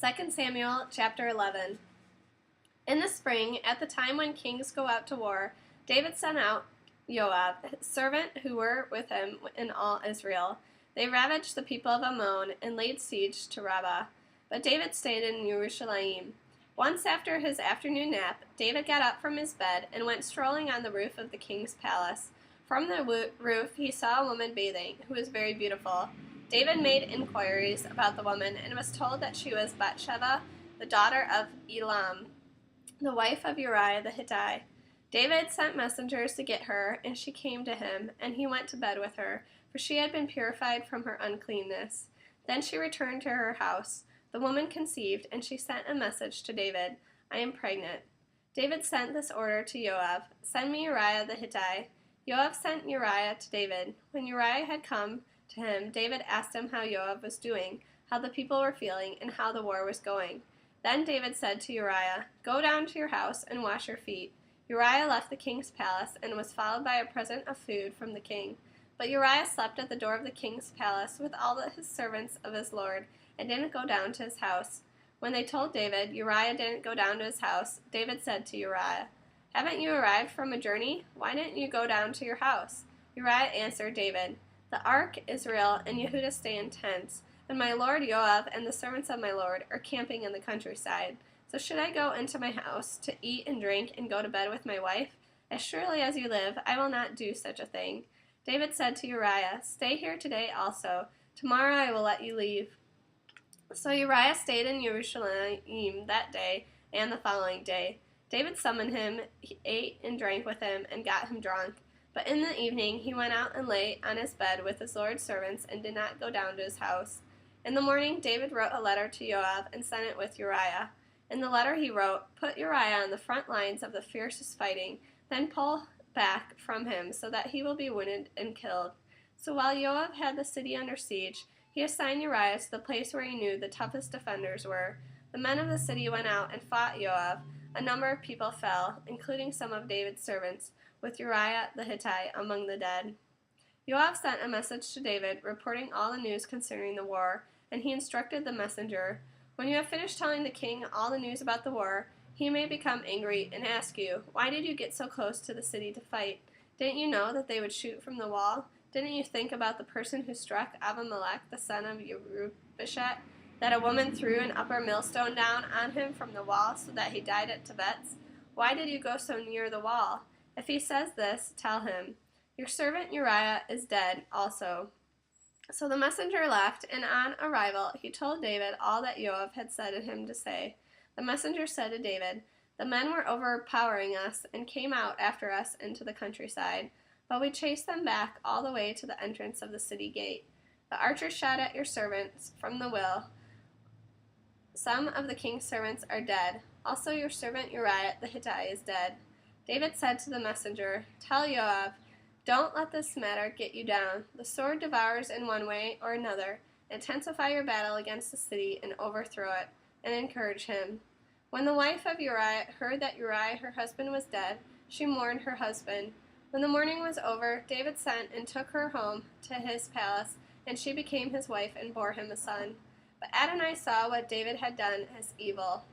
2 Samuel chapter 11. In the spring, at the time when kings go out to war, David sent out Joab, his servant, who were with him in all Israel. They ravaged the people of Ammon and laid siege to Rabbah. But David stayed in Jerusalem. Once after his afternoon nap, David got up from his bed and went strolling on the roof of the king's palace. From the roof he saw a woman bathing, who was very beautiful. David made inquiries about the woman and was told that she was Bathsheba, the daughter of Elam, the wife of Uriah the Hittite. David sent messengers to get her, and she came to him, and he went to bed with her, for she had been purified from her uncleanness. Then she returned to her house. The woman conceived, and she sent a message to David, "I am pregnant." David sent this order to Joab, "Send me Uriah the Hittite." Joab sent Uriah to David. When Uriah had come to him, David asked him how Joab was doing, how the people were feeling, and how the war was going. Then David said to Uriah, "Go down to your house and wash your feet." Uriah left the king's palace and was followed by a present of food from the king. But Uriah slept at the door of the king's palace with all his servants of his lord, and didn't go down to his house. When they told David Uriah didn't go down to his house, David said to Uriah, "Haven't you arrived from a journey? Why didn't you go down to your house?" Uriah answered David, "The ark, Israel, and Yehudah stay in tents, and my lord Joab and the servants of my lord are camping in the countryside. So should I go into my house to eat and drink and go to bed with my wife? As surely as you live, I will not do such a thing." David said to Uriah, "Stay here today also. Tomorrow I will let you leave." So Uriah stayed in Jerusalem that day and the following day. David summoned him, he ate and drank with him, and got him drunk. But in the evening he went out and lay on his bed with his lord's servants and did not go down to his house. In the morning David wrote a letter to Joab and sent it with Uriah. In the letter he wrote, "Put Uriah on the front lines of the fiercest fighting, then pull back from him so that he will be wounded and killed." So while Joab had the city under siege, he assigned Uriah to the place where he knew the toughest defenders were. The men of the city went out and fought Joab. A number of people fell, including some of David's servants, with Uriah the Hittite among the dead. Joab sent a message to David, reporting all the news concerning the war, and he instructed the messenger, "When you have finished telling the king all the news about the war, he may become angry and ask you, 'Why did you get so close to the city to fight? Didn't you know that they would shoot from the wall? Didn't you think about the person who struck Abimelech, the son of Yerubeshet, that a woman threw an upper millstone down on him from the wall so that he died at Tebetz? Why did you go so near the wall?' If he says this, tell him, 'Your servant Uriah is dead also.'" So the messenger left, and on arrival he told David all that Joab had said to him to say. The messenger said to David, "The men were overpowering us and came out after us into the countryside, but we chased them back all the way to the entrance of the city gate. The archers shot at your servants from the hill. Some of the king's servants are dead. Also your servant Uriah the Hittite is dead." David said to the messenger, "Tell Joab, don't let this matter get you down. The sword devours in one way or another. Intensify your battle against the city and overthrow it, and encourage him." When the wife of Uriah heard that Uriah, her husband, was dead, she mourned her husband. When the mourning was over, David sent and took her home to his palace, and she became his wife and bore him a son. But Adonai saw what David had done as evil.